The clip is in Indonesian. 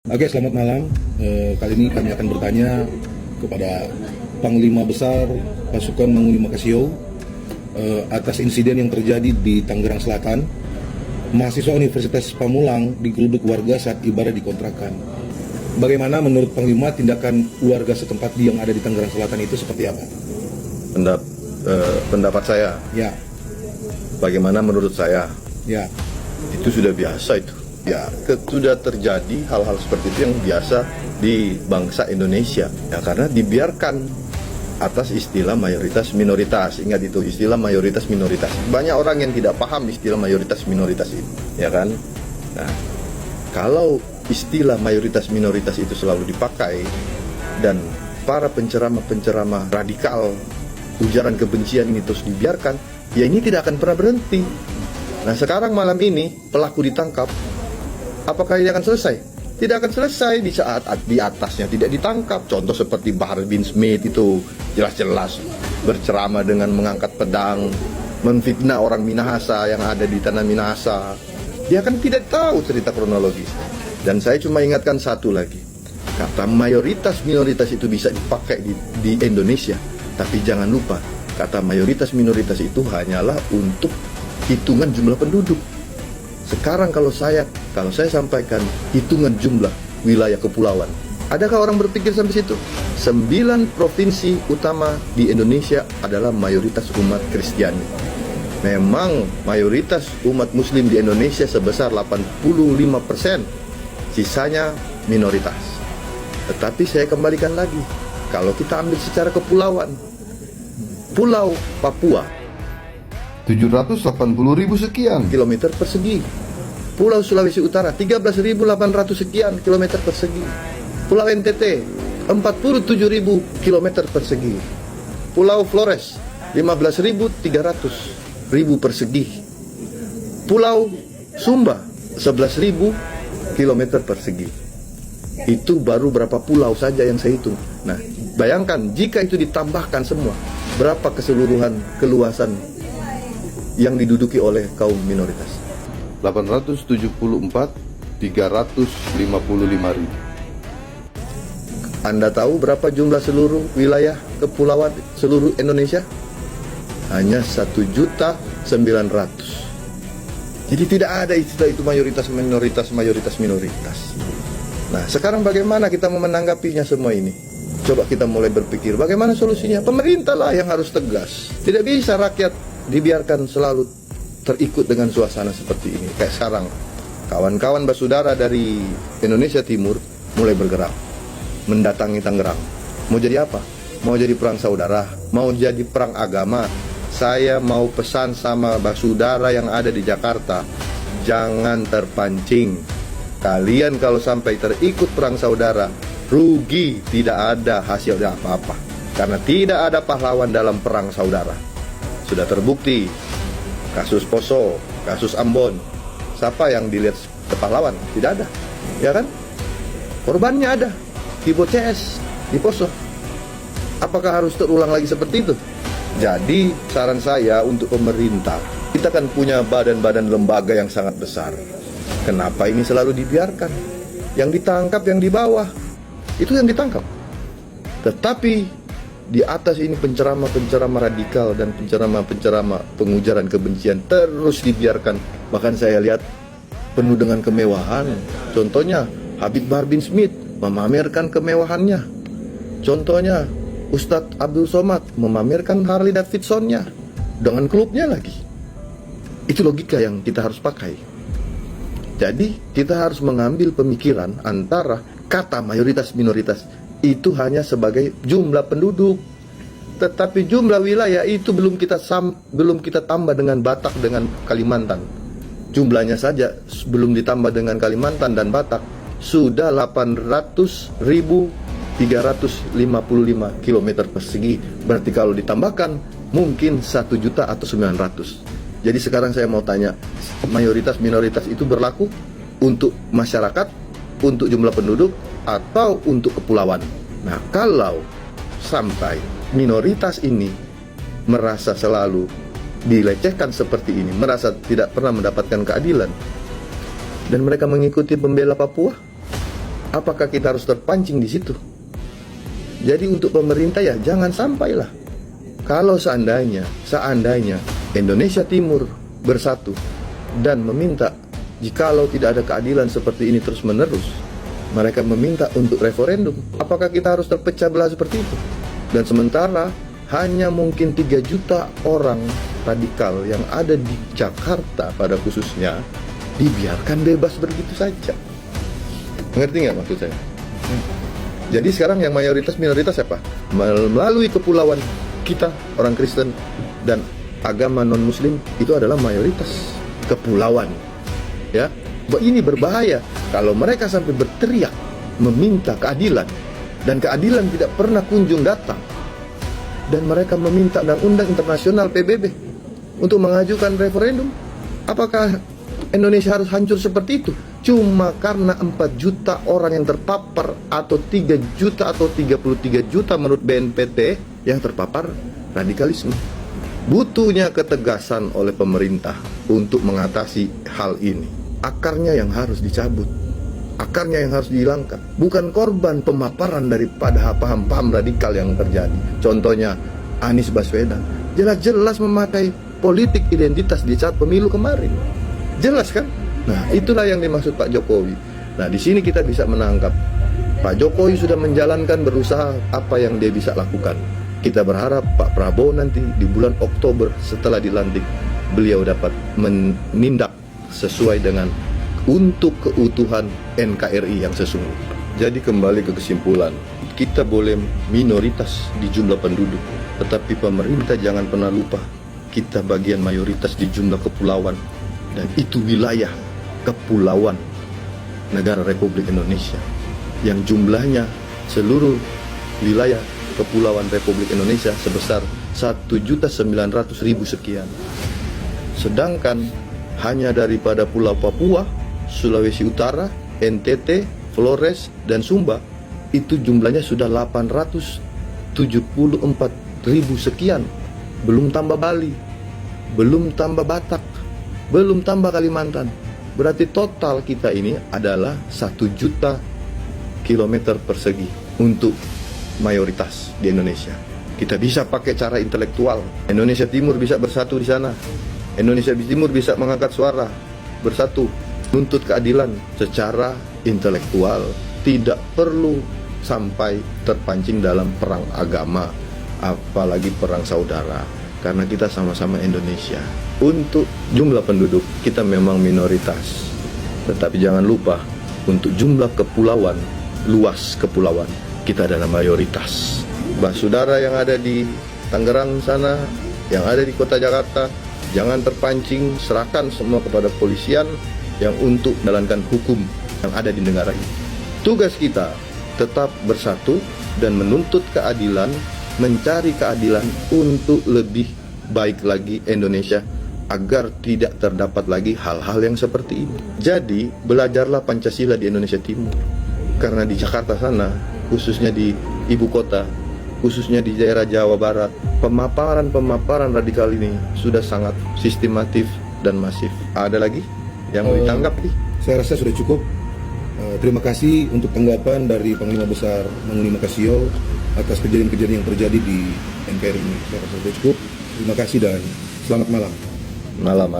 Oke, selamat malam. Kali ini kami akan bertanya kepada Panglima Besar Pasukan Manguni Makasio atas insiden yang terjadi di Tangerang Selatan. Mahasiswa Universitas Pamulang digeruduk warga saat ibadah di kontrakan. Bagaimana menurut Panglima tindakan warga setempat yang ada di Tangerang Selatan itu seperti apa? Pendapat saya, Ya, bagaimana menurut saya, ya, itu sudah biasa itu. Ya, sudah terjadi hal-hal seperti itu yang biasa di bangsa Indonesia. Ya, karena dibiarkan atas istilah mayoritas minoritas. Ingat itu, istilah mayoritas minoritas. Banyak orang yang tidak paham istilah mayoritas minoritas itu, ya kan? Nah, kalau istilah mayoritas minoritas itu selalu dipakai dan para penceramah-penceramah radikal ujaran kebencian ini terus dibiarkan, ya ini tidak akan pernah berhenti. Nah, sekarang malam ini pelaku ditangkap. Apakah ini akan selesai? Tidak akan selesai di saat di atasnya tidak ditangkap. Contoh seperti Bahar bin Smith itu jelas-jelas berceramah dengan mengangkat pedang, menfitnah orang Minahasa yang ada di tanah Minahasa. Dia kan tidak tahu cerita kronologis. Dan saya cuma ingatkan satu lagi. Kata mayoritas minoritas itu bisa dipakai di Indonesia. Tapi jangan lupa, kata mayoritas minoritas itu hanyalah untuk hitungan jumlah penduduk. Sekarang kalau saya sampaikan hitungan jumlah wilayah kepulauan, adakah orang berpikir sampai situ? 9 provinsi utama di Indonesia adalah mayoritas umat Kristiani. Memang mayoritas umat Muslim di Indonesia sebesar 85%, sisanya minoritas. Tetapi saya kembalikan lagi, kalau kita ambil secara kepulauan, Pulau Papua 780.000 sekian kilometer persegi. Pulau Sulawesi Utara 13.800 sekian kilometer persegi. Pulau NTT 47.000 kilometer persegi. Pulau Flores 15.300 persegi. Pulau Sumba 11.000 kilometer persegi. Itu baru berapa pulau saja yang saya hitung. Nah, bayangkan jika itu ditambahkan semua, berapa keseluruhan keluasan yang diduduki oleh kaum minoritas? 874.355.000. Anda tahu berapa jumlah seluruh wilayah kepulauan seluruh Indonesia? Hanya 1.900.000. Jadi tidak ada istilah itu mayoritas minoritas. Nah, sekarang bagaimana kita menanggapinya semua ini? Coba kita mulai berpikir bagaimana solusinya. Pemerintah lah yang harus tegas. Tidak bisa rakyat dibiarkan selalu terikut dengan suasana seperti ini. Kayak sekarang, kawan-kawan basudara dari Indonesia Timur mulai bergerak, mendatangi Tangerang. Mau jadi apa? Mau jadi perang saudara? Mau jadi perang agama? Saya mau pesan sama basudara yang ada di Jakarta, jangan terpancing. Kalian kalau sampai terikut perang saudara, rugi, tidak ada hasilnya apa-apa. Karena tidak ada pahlawan dalam perang saudara. Sudah terbukti, kasus Poso, kasus Ambon, siapa yang dilihat pahlawan? Tidak ada, ya kan? Korbannya ada, di CS, di Poso. Apakah harus terulang lagi seperti itu? Jadi saran saya untuk pemerintah, kita kan punya badan-badan lembaga yang sangat besar. Kenapa ini selalu dibiarkan? Yang ditangkap yang di bawah, itu yang ditangkap. Tetapi di atas ini penceramah-penceramah radikal dan penceramah-penceramah pengujaran kebencian terus dibiarkan. Bahkan saya lihat penuh dengan kemewahan. Contohnya Habib Bahar bin Smith memamerkan kemewahannya. Contohnya Ustadz Abdul Somad memamerkan Harley Davidsonnya dengan klubnya lagi. Itu logika yang kita harus pakai. Jadi kita harus mengambil pemikiran antara kata mayoritas minoritas itu hanya sebagai jumlah penduduk, tetapi jumlah wilayah itu belum kita tambah dengan Batak dengan Kalimantan. Jumlahnya saja belum ditambah dengan Kalimantan dan Batak sudah 800.355 km persegi. Berarti kalau ditambahkan mungkin 1 juta atau 900. Jadi sekarang saya mau tanya, mayoritas minoritas itu berlaku untuk masyarakat, untuk jumlah penduduk, atau untuk kepulauan? Nah, kalau sampai minoritas ini merasa selalu dilecehkan seperti ini, merasa tidak pernah mendapatkan keadilan, dan mereka mengikuti pembela Papua, Apakah kita harus terpancing di situ? Jadi untuk pemerintah ya jangan sampailah. Kalau seandainya Indonesia Timur bersatu dan meminta jikalau tidak ada keadilan seperti ini terus-menerus, mereka meminta untuk referendum, apakah kita harus terpecah belah seperti itu? Dan sementara hanya mungkin 3 juta orang radikal yang ada di Jakarta pada khususnya dibiarkan bebas begitu saja. Mengerti nggak maksud saya? Jadi sekarang yang mayoritas minoritas siapa? Melalui kepulauan kita orang Kristen dan agama non Muslim itu adalah mayoritas kepulauan. Ya, ini berbahaya kalau mereka sampai berteriak meminta keadilan dan keadilan tidak pernah kunjung datang. Dan mereka meminta undang-undang internasional PBB untuk mengajukan referendum. Apakah Indonesia harus hancur seperti itu? Cuma karena 4 juta orang yang terpapar atau 3 juta atau 33 juta menurut BNPT yang terpapar radikalisme. Butuhnya ketegasan oleh pemerintah untuk mengatasi hal ini. Akarnya yang harus dicabut, akarnya yang harus dihilangkan, bukan korban pemaparan daripada paham-paham radikal yang terjadi. Contohnya Anies Baswedan jelas-jelas memakai politik identitas di saat pemilu kemarin, jelas kan? Nah, itulah yang dimaksud Pak Jokowi. Nah, di sini kita bisa menangkap Pak Jokowi sudah menjalankan, berusaha apa yang dia bisa lakukan. Kita berharap Pak Prabowo nanti di bulan Oktober setelah dilantik, beliau dapat menindak sesuai dengan untuk keutuhan NKRI yang sesungguhnya. Jadi kembali ke kesimpulan, kita boleh minoritas di jumlah penduduk, tetapi pemerintah jangan pernah lupa kita bagian mayoritas di jumlah kepulauan, dan itu wilayah kepulauan negara Republik Indonesia yang jumlahnya seluruh wilayah kepulauan Republik Indonesia sebesar 1.900.000 sekian. Sedangkan hanya daripada Pulau Papua, Sulawesi Utara, NTT, Flores, dan Sumba itu jumlahnya sudah 874.000 sekian. Belum tambah Bali, belum tambah Batak, belum tambah Kalimantan. Berarti total kita ini adalah 1 juta kilometer persegi untuk mayoritas di Indonesia. Kita bisa pakai cara intelektual. Indonesia Timur bisa bersatu di sana. Indonesia Timur bisa mengangkat suara, bersatu, nuntut keadilan secara intelektual. Tidak perlu sampai terpancing dalam perang agama, apalagi perang saudara. Karena kita sama-sama Indonesia. Untuk jumlah penduduk, kita memang minoritas. Tetapi jangan lupa, untuk jumlah kepulauan, luas kepulauan, kita adalah mayoritas. Saudara yang ada di Tangerang sana, yang ada di kota Jakarta, jangan terpancing, serahkan semua kepada polisian yang untuk menjalankan hukum yang ada di negara ini. Tugas kita tetap bersatu dan menuntut keadilan, mencari keadilan untuk lebih baik lagi Indonesia agar tidak terdapat lagi hal-hal yang seperti ini. Jadi, belajarlah Pancasila di Indonesia Timur. Karena di Jakarta sana, khususnya di ibu kota, khususnya di daerah Jawa Barat, pemaparan radikal ini sudah sangat sistematif dan masif. Ada lagi yang mau ditanggapi? Saya rasa sudah cukup. Terima kasih untuk tanggapan dari Panglima Besar Manguni Makasio atas kejadian-kejadian yang terjadi di NKRI ini. Saya rasa sudah cukup. Terima kasih dan selamat malam. Malam.